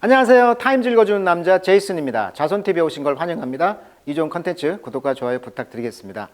안녕하세요. 타임즈 읽어주는 남자 제이슨입니다. 자손TV에 오신 걸 환영합니다. 이 좋은 컨텐츠 구독과 좋아요 부탁드리겠습니다.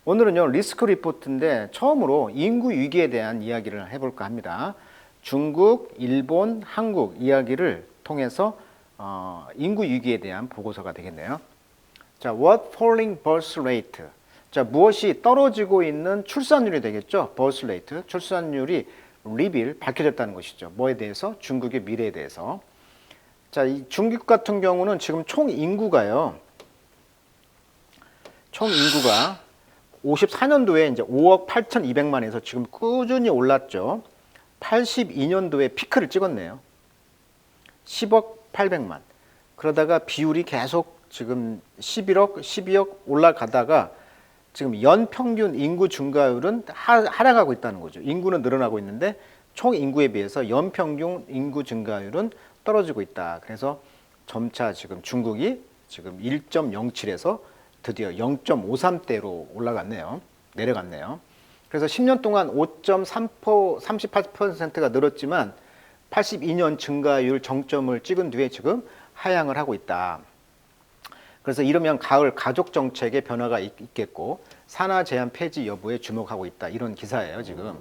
오늘은요 리스크 리포트인데 처음으로 인구 위기에 대한 이야기를 해볼까 합니다. 중국, 일본, 한국 이야기를 통해서 인구 위기에 대한 보고서가 되겠네요. 자, what falling birth rate. 자, 무엇이 떨어지고 있는 출산율이 되겠죠. birth rate, 출산율이 리빌 밝혀졌다는 것이죠. 뭐에 대해서? 중국의 미래에 대해서. 자, 이 중국 같은 경우는 지금 총 인구가 54년도에 이제 5억 8,200만에서 지금 꾸준히 올랐죠. 82년도에 피크를 찍었네요. 10억 800만. 그러다가 비율이 계속 지금 11억, 12억 올라가다가 지금 연평균 인구 증가율은 하락하고 있다는 거죠. 인구는 늘어나고 있는데 총 인구에 비해서 연평균 인구 증가율은 떨어지고 있다. 그래서 점차 지금 중국이 지금 1.07에서 드디어 0.53대로 올라갔네요. 내려갔네요. 그래서 10년 동안 38%가 늘었지만 82년 증가율 정점을 찍은 뒤에 지금 하향을 하고 있다. 그래서 이러면 가을 가족 정책의 변화가 있겠고 산하 제한 폐지 여부에 주목하고 있다. 이런 기사예요, 지금.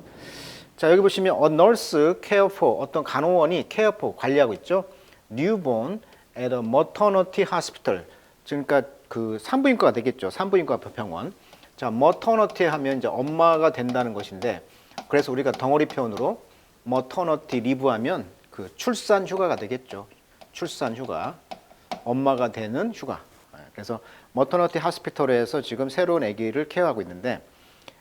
자, 여기 보시면 a nurse care for 어떤 간호원이 care for 관리하고 있죠. newborn at a maternity hospital. 그러니까 그 산부인과가 되겠죠. 산부인과 병원. 자, maternity 하면 이제 엄마가 된다는 것인데 그래서 우리가 덩어리 표현으로 maternity leave 하면 그 출산 휴가가 되겠죠. 출산 휴가. 엄마가 되는 휴가. 그래서 maternity hospital에서 지금 새로운 아기를 케어하고 있는데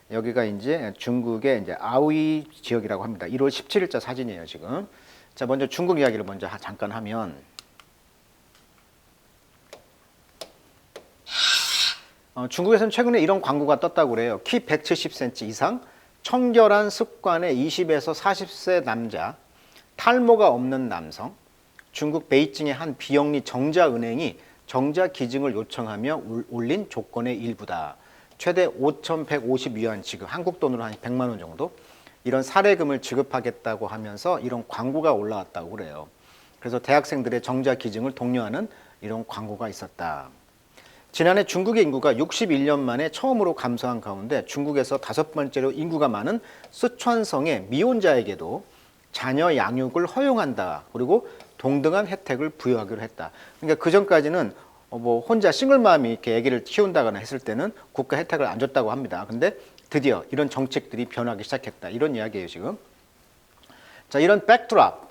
여기가 이제 중국의 이제 아우이 지역이라고 합니다. 1월 17일자 사진이에요, 지금. 자, 먼저 중국 이야기를 먼저 잠깐 하면 중국에서는 최근에 이런 광고가 떴다고 그래요. 키 170cm 이상, 청결한 습관의 20에서 40세 남자, 탈모가 없는 남성, 중국 베이징의 한 비영리 정자은행이 정자 기증을 요청하며 올린 조건의 일부다. 최대 5,150위안 지급, 한국 돈으로 한 100만 원 정도 이런 사례금을 지급하겠다고 하면서 이런 광고가 올라왔다고 그래요. 그래서 대학생들의 정자 기증을 독려하는 이런 광고가 있었다. 지난해 중국의 인구가 61년 만에 처음으로 감소한 가운데 중국에서 5번째로 인구가 많은 쓰촨성의 미혼자에게도 자녀 양육을 허용한다. 그리고 동등한 혜택을 부여하기로 했다. 그러니까 그 전까지는 뭐 혼자 싱글맘이 이렇게 아기를 키운다거나 했을 때는 국가 혜택을 안 줬다고 합니다. 근데 드디어 이런 정책들이 변하기 시작했다. 이런 이야기예요, 지금. 자, 이런 백드랍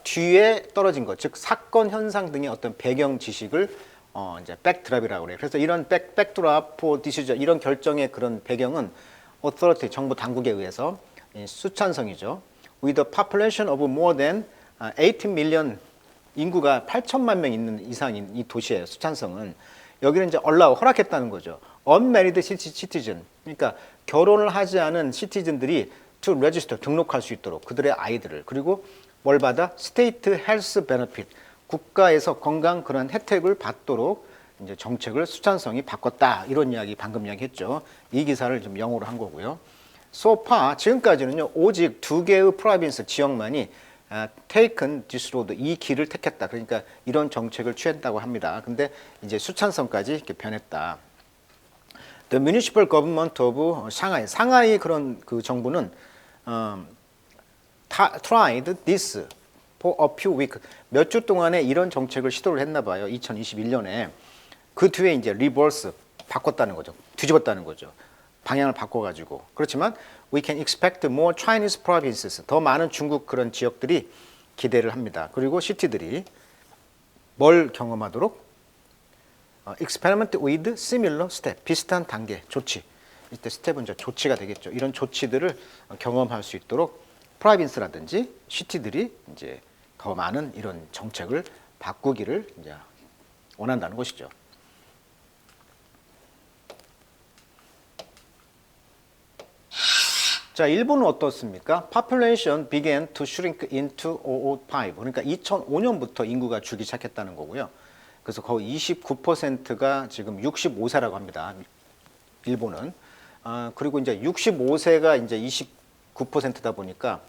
뒤에 떨어진 것, 즉 사건 현상 등의 어떤 배경 지식을 이제 백드랍이라고 그래요. 그래서 이런 백드랍 for decision 이런 결정의 그런 배경은 authority 정부 당국에 의해서 수찬성이죠. With a population of more than 18 million 인구가 8천만 명 있는 이상인 이 도시예요. 수찬성은. 여기는 이제 허락했다는 거죠. unmarried citizen. 그러니까 결혼을 하지 않은 시티즌들이 to register 등록할 수 있도록 그들의 아이들을 그리고 뭘 받아? state health benefit. 국가에서 건강 그런 혜택을 받도록 이제 정책을 수찬성이 바꿨다. 이런 이야기 방금 이야기했죠. 이 기사를 좀 영어로 한 거고요. So far 지금까지는요. 오직 2개의 프로빈스 지역만이 taken this road 이 길을 택했다. 그러니까 이런 정책을 취했다고 합니다. 근데 이제 수찬성까지 이렇게 변했다. The municipal government of 상하이 그런 그 정부는 tried this for a few weeks 몇 주 동안에 이런 정책을 시도를 했나 봐요. 2021년에 그 뒤에 이제 reverse 바꿨다는 거죠. 뒤집었다는 거죠. 방향을 바꿔가지고. 그렇지만 we can expect more Chinese provinces. 더 많은 중국 그런 지역들이 기대를 합니다. 그리고 시티들이 뭘 경험하도록? experiment with similar step. 비슷한 단계, 조치. 이때 스텝은 이제 조치가 되겠죠. 이런 조치들을 경험할 수 있도록 province라든지 시티들이 이제 더 많은 이런 정책을 바꾸기를 이제 원한다는 것이죠. 자, 일본은 어떻습니까? Population began to shrink in 2005. 그러니까 2005년부터 인구가 줄기 시작했다는 거고요. 그래서 거의 29%가 지금 65세라고 합니다. 일본은. 그리고 이제 65세가 이제 29%다 보니까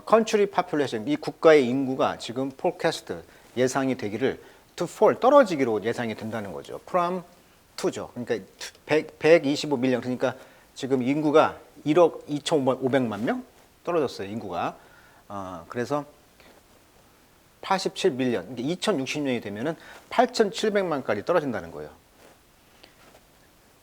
country population 이 국가의 인구가 지금 forecast 예상이 되기를 to fall 떨어지기로 예상이 된다는 거죠. from to죠. 그러니까 125밀리언 그러니까 지금 인구가 1억 2,500만 명 떨어졌어요. 인구가. 그래서 87밀리언. 2060년이 되면은 8,700만까지 떨어진다는 거예요.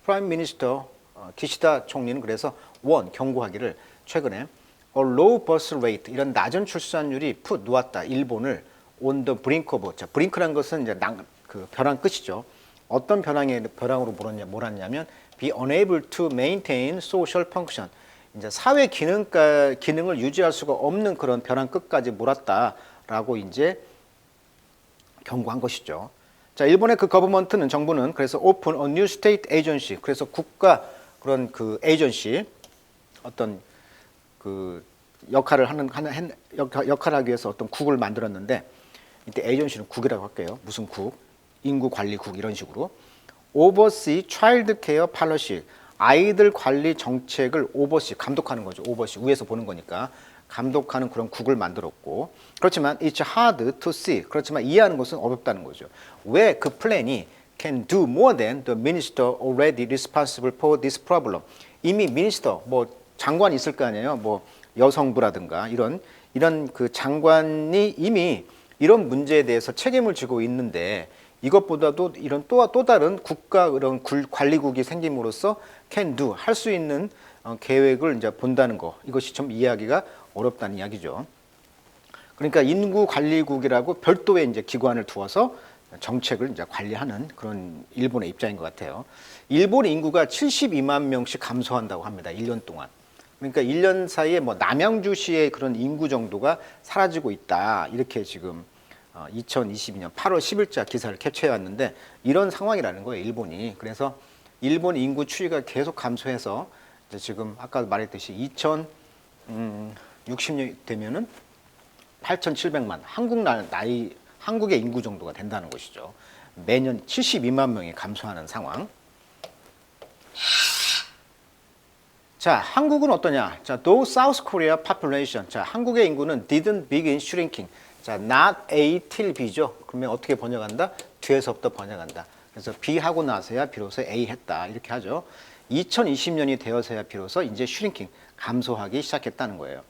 프라임 미니스터 기시다 총리는 그래서 경고하기를 최근에 a low birth rate 이런 낮은 출산율이 놓았다. 일본을 on the brink of 자, 브링크란 것은 이제 그 벼랑 끝이죠. 어떤 벼랑으로 몰았냐면 be unable to maintain social function. 이제 사회 기능을 유지할 수가 없는 그런 벼랑 끝까지 몰았다라고 이제 경고한 것이죠. 자, 일본의 그 거버먼트는 정부는 그래서 open a new state agency 그래서 국가 그런 그 에이전시 어떤 그 역할을 하기 위해서 어떤 국을 만들었는데 이때 에이전시는 국이라고 할게요. 무슨 국? 인구 관리국 이런 식으로 oversee child care policy 아이들 관리 정책을 oversee 감독하는 거죠. oversee 위에서 보는 거니까 감독하는 그런 국을 만들었고 그렇지만 it's hard to see 그렇지만 이해하는 것은 어렵다는 거죠. 왜 그 플랜이 can do more than the minister already responsible for this problem. 이미 미니스터 뭐 장관이 있을 거 아니에요. 뭐 여성부라든가 이런 그 장관이 이미 이런 문제에 대해서 책임을 지고 있는데 이것보다도 이런 또 다른 국가 그런 관리국이 생김으로써 can do 할 수 있는 계획을 이제 본다는 거 이것이 좀 이해하기가 어렵다는 이야기죠. 그러니까 인구 관리국이라고 별도의 이제 기관을 두어서 정책을 이제 관리하는 그런 일본의 입장인 것 같아요. 일본 인구가 72만 명씩 감소한다고 합니다. 1년 동안. 그러니까 1년 사이에 뭐 남양주시의 그런 인구 정도가 사라지고 있다. 이렇게 지금 2022년 8월 10일자 기사를 캡처해 왔는데 이런 상황이라는 거예요. 일본이. 그래서 일본 인구 추이가 계속 감소해서 이제 지금 아까 말했듯이 2060년 되면은 8,700만 한국의 인구 정도가 된다는 것이죠. 매년 72만 명이 감소하는 상황. 자, 한국은 어떠냐? 자, though South Korea population. 자, 한국의 인구는 didn't begin shrinking. 자, not A till B죠. 그러면 어떻게 번역한다? 뒤에서부터 번역한다. 그래서 B 하고 나서야 비로소 A 했다. 이렇게 하죠. 2020년이 되어서야 비로소 이제 shrinking, 감소하기 시작했다는 거예요.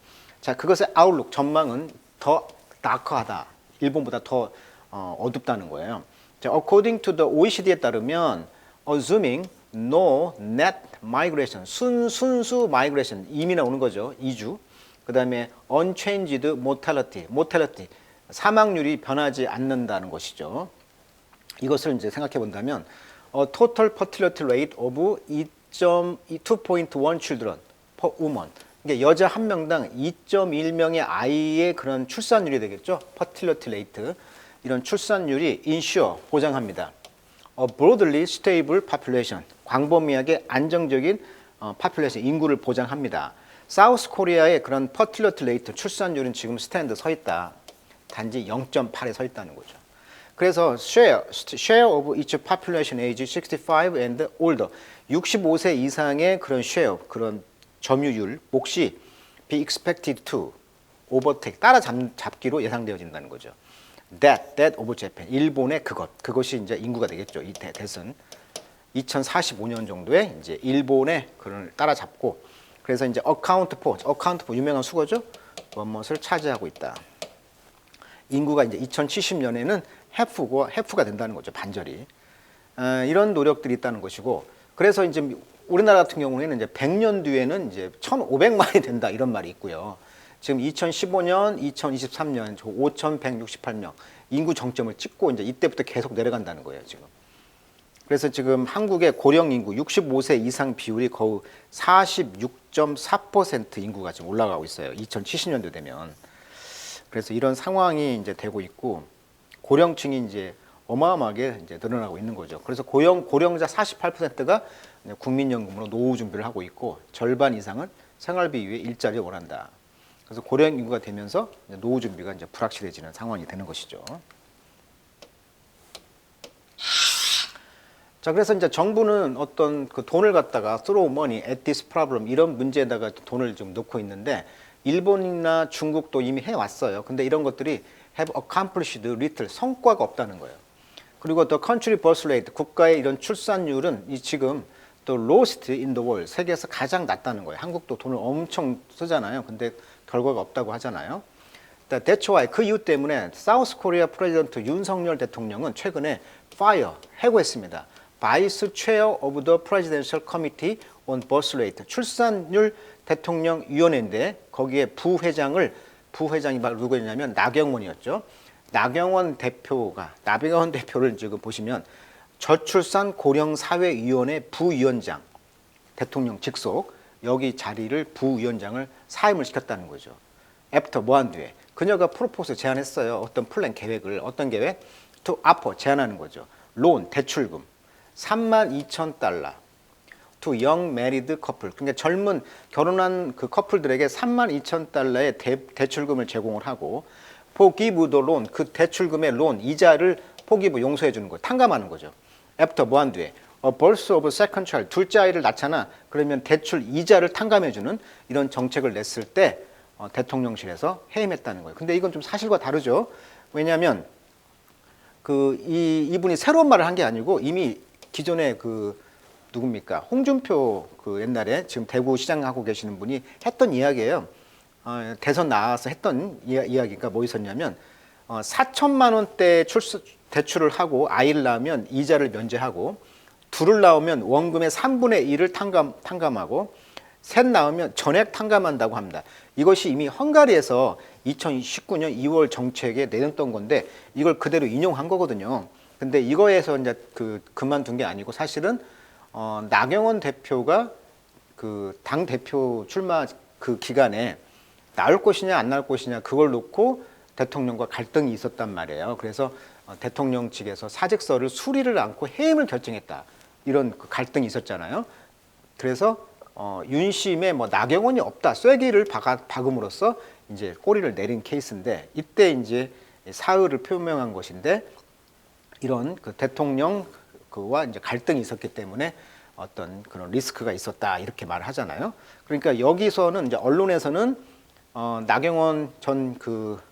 자, 그것의 outlook, 전망은 더 다크하다. 일본보다 더 어둡다는 거예요. 자, according to the OECD에 따르면 assuming no net migration, 순수 migration, 이미 나오는 거죠. 이주. 그 다음에 unchanged mortality, 사망률이 변하지 않는다는 것이죠. 이것을 이제 생각해 본다면 total fertility rate of 2.1 children per woman. 그러니까 여자 한 명당 2.1명의 아이의 그런 출산율이 되겠죠. fertility rate. 이런 출산율이 ensure, 보장합니다. A broadly stable population, 광범위하게 안정적인 population, 인구를 보장합니다. 사우스 코리아의 그런 fertility rate, 출산율은 지금 스탠드 서 있다. 단지 0.8에 서 있다는 거죠. 그래서 share of each population age 65 and older, 65세 이상의 그런 share, 그런 점유율, 몫이 be expected to overtake, 따라잡기로 예상되어진다는 거죠. That of Japan, 일본의 그것이 이제 인구가 되겠죠. 이 that은 2045년 정도에 이제 일본의 그걸 따라잡고, 그래서 이제 account for 유명한 수거죠. 무엇을 차지하고 있다. 인구가 이제 2070년에는 half가 된다는 거죠. 반절이. 이런 노력들이 있다는 것이고, 그래서 이제 우리나라 같은 경우에는 이제 100년 뒤에는 이제 1,500만이 된다 이런 말이 있고요. 지금 2015년, 2023년 5,168명 인구 정점을 찍고 이제 이때부터 계속 내려간다는 거예요, 지금. 그래서 지금 한국의 고령 인구 65세 이상 비율이 거의 46.4% 인구가 지금 올라가고 있어요. 2070년도 되면. 그래서 이런 상황이 이제 되고 있고 고령층이 이제 어마어마하게 이제 늘어나고 있는 거죠. 그래서 고령자 48%가 국민연금으로 노후 준비를 하고 있고 절반 이상은 생활비 위에 일자리를 원한다. 그래서 고령 인구가 되면서 노후 준비가 이제 불확실해지는 상황이 되는 것이죠. 자, 그래서 이제 정부는 어떤 그 돈을 갖다가 throw money at this problem 이런 문제에다가 돈을 좀 넣고 있는데 일본이나 중국도 이미 해왔어요. 근데 이런 것들이 have accomplished little. 성과가 없다는 거예요. 그리고 the country birth rate, 국가의 이런 출산율은 이 지금 the lowest in the world, 세계에서 가장 낮다는 거예요. 한국도 돈을 엄청 쓰잖아요. 근데 결과가 없다고 하잖아요. That's why 그 이유 때문에 사우스 코리아 프레지던트 윤석열 대통령은 최근에 fire, 해고했습니다. 바이스 체어 오브 더 프레지던셜 커미티 온 버스 레이트, 출산율 대통령 위원회인데 거기에 부회장이 바로 누구였냐면 나경원이었죠. 나경원 대표를 지금 보시면 저출산 고령사회위원회 부위원장, 대통령 직속 여기 자리를 부위원장을 사임을 시켰다는 거죠. 애프터 뭐한 뒤에 그녀가 프로포즈 제안했어요. 어떤 플랜 계획을, 어떤 계획? to offer, 제안하는 거죠. 론, 대출금 32,000달러 to young married couple, 그러니까 젊은 결혼한 그 커플들에게 32,000달러의 대출금을 제공을 하고 forgive the loan, 그 대출금의 론, 이자를 forgive, 용서해 주는 거예요. 탕감하는 거죠. after 뭐한 뒤에 a birth of second child, 둘째 아이를 낳잖아. 그러면 대출 이자를 탕감해 주는 이런 정책을 냈을 때 대통령실에서 해임했다는 거예요. 근데 이건 좀 사실과 다르죠. 왜냐하면 이분이 새로운 말을 한 게 아니고 이미 기존에 누굽니까? 홍준표 옛날에 지금 대구시장하고 계시는 분이 했던 이야기예요. 대선 나와서 했던 이야기가 뭐 있었냐면 4천만 원대 대출을 하고 아이를 낳으면 이자를 면제하고 둘을 낳으면 원금의 3분의 1을 탕감하고 셋 낳으면 전액 탕감한다고 합니다. 이것이 이미 헝가리에서 2019년 2월 정책에 내놨던 건데 이걸 그대로 인용한 거거든요. 근데 이거에서 이제 그만둔 게 아니고 사실은 나경원 대표가 당 대표 출마 기간에 나올 것이냐 안 나올 것이냐 그걸 놓고 대통령과 갈등이 있었단 말이에요. 그래서 대통령 측에서 사직서를 수리를 않고 해임을 결정했다. 이런 갈등이 있었잖아요. 그래서 윤심에 나경원이 없다, 쐐기를 박음으로써 이제 꼬리를 내린 케이스인데 이때 이제 사의를 표명한 것인데 이런 대통령과 이제 갈등이 있었기 때문에 어떤 그런 리스크가 있었다 이렇게 말을 하잖아요. 그러니까 여기서는 이제 언론에서는 나경원 전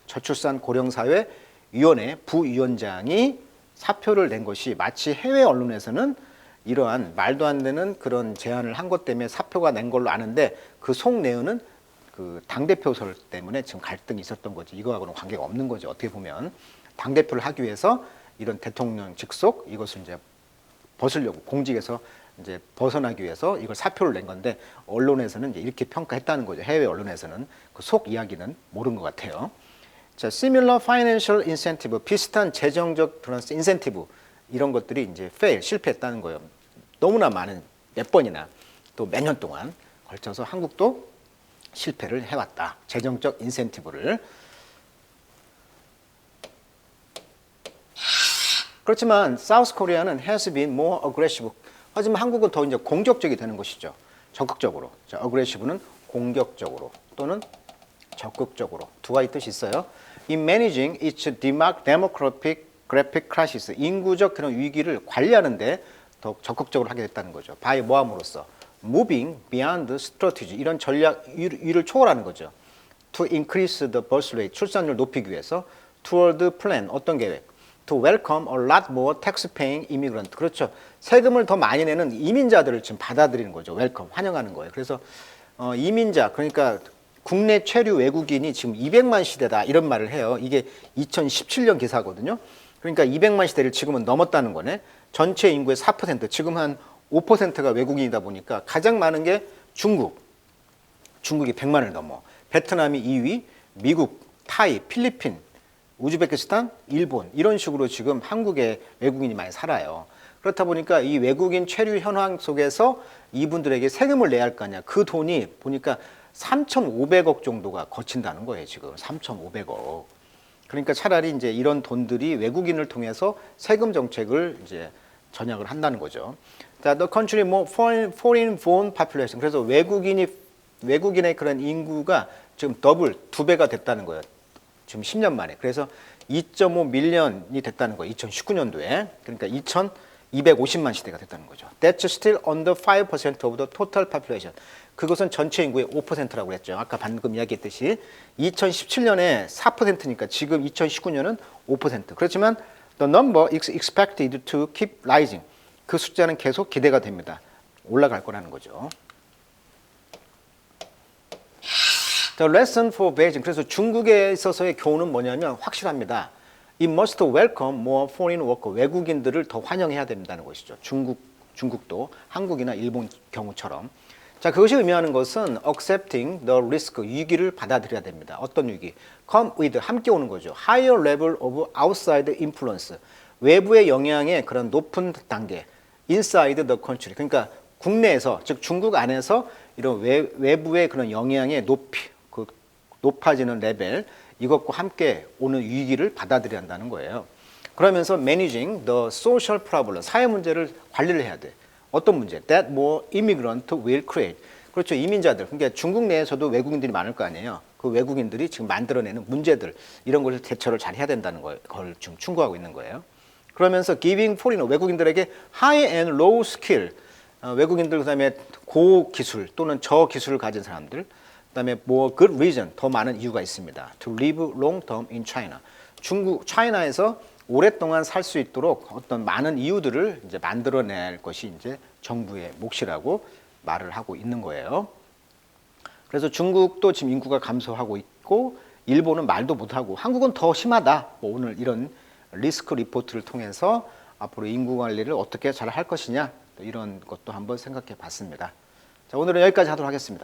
저출산 고령사회 위원회 부위원장이 사표를 낸 것이 마치 해외 언론에서는 이러한 말도 안 되는 그런 제안을 한 것 때문에 사표가 낸 걸로 아는데 그 속 내용은 당대표설 때문에 지금 갈등이 있었던 거지. 이거하고는 관계가 없는 거죠. 어떻게 보면 당대표를 하기 위해서 이런 대통령 직속 이것을 이제 벗으려고 공직에서 이제 벗어나기 위해서 이걸 사표를 낸 건데 언론에서는 이제 이렇게 평가했다는 거죠. 해외 언론에서는 그 속 이야기는 모른 것 같아요. 자, similar financial incentive, 비슷한 재정적 그런 인센티브 이런 것들이 이제 fail, 실패했다는 거예요. 너무나 많은 몇 번이나 또 몇 년 동안 걸쳐서 한국도 실패를 해왔다. 재정적 인센티브를. 그렇지만 사우스 코리아는 has been more aggressive. 하지만 한국은 더 이제 공격적이 되는 것이죠. 적극적으로. 자, aggressive는 공격적으로 또는 적극적으로 두 가지 뜻이 있어요. In managing its demographic crisis, 인구적 그런 위기를 관리하는데 더 적극적으로 하게 됐다는 거죠. by 뭐함으로써 moving beyond strategy, 이런 전략 위를 초월하는 거죠. To increase the birth rate, 출산율 높이기 위해서. Toward plan, 어떤 계획? To welcome a lot more tax-paying immigrant. 그렇죠. 세금을 더 많이 내는 이민자들을 지금 받아들이는 거죠. welcome, 환영하는 거예요. 그래서 이민자, 그러니까 국내 체류 외국인이 지금 200만 시대다 이런 말을 해요. 이게 2017년 기사거든요. 그러니까 200만 시대를 지금은 넘었다는 거네. 전체 인구의 4%, 지금 한 5%가 외국인이다 보니까 가장 많은 게 중국이 100만을 넘어. 베트남이 2위, 미국, 타이, 필리핀, 우즈베키스탄, 일본 이런 식으로 지금 한국에 외국인이 많이 살아요. 그렇다 보니까 이 외국인 체류 현황 속에서 이분들에게 세금을 내야 할 거 아니야. 그 돈이 보니까 3,500억 정도가 거친다는 거예요, 지금. 3,500억. 그러니까 차라리 이제 이런 돈들이 외국인을 통해서 세금 정책을 이제 전약을 한다는 거죠. 자, the country more foreign born population. 그래서 외국인의 그런 인구가 지금 두 배가 됐다는 거예요. 지금 10년 만에. 그래서 2.5 밀리언이 됐다는 거예요. 2019년도에. 그러니까 2,250만 시대가 됐다는 거죠. That's still under 5% of the total population. 그것은 전체 인구의 5%라고 그랬죠. 아까 방금 이야기했듯이 2017년에 4%니까 지금 2019년은 5%. 그렇지만 the number is expected to keep rising. 그 숫자는 계속 기대가 됩니다. 올라갈 거라는 거죠. The lesson for Beijing. 그래서 중국에 있어서의 교훈은 뭐냐면 확실합니다. It must welcome more foreign worker. 외국인들을 더 환영해야 된다는 것이죠. 중국도 한국이나 일본 경우처럼. 자, 그것이 의미하는 것은 accepting the risk, 위기를 받아들여야 됩니다. 어떤 위기? come with, 함께 오는 거죠. higher level of outside influence, 외부의 영향의 그런 높은 단계, inside the country, 그러니까 국내에서, 즉 중국 안에서 이런 외부의 그런 영향의 높아지는 레벨, 이것과 함께 오는 위기를 받아들여야 한다는 거예요. 그러면서 managing the social problem, 사회 문제를 관리를 해야 돼. 어떤 문제? That more immigrant will create. 그렇죠. 이민자들. 그러니까 중국 내에서도 외국인들이 많을 거 아니에요. 그 외국인들이 지금 만들어내는 문제들, 이런 것을 대처를 잘 해야 된다는 걸 지금 충고하고 있는 거예요. 그러면서 giving foreigner, 외국인들에게 high and low skill, 외국인들 그다음에 고기술 또는 저기술을 가진 사람들, 그다음에 more good reason, 더 많은 이유가 있습니다. To live long term in China. 차이나에서 오랫동안 살 수 있도록 어떤 많은 이유들을 이제 만들어낼 것이 이제 정부의 몫이라고 말을 하고 있는 거예요. 그래서 중국도 지금 인구가 감소하고 있고 일본은 말도 못하고 한국은 더 심하다. 뭐 오늘 이런 리스크 리포트를 통해서 앞으로 인구 관리를 어떻게 잘 할 것이냐 이런 것도 한번 생각해 봤습니다. 자, 오늘은 여기까지 하도록 하겠습니다.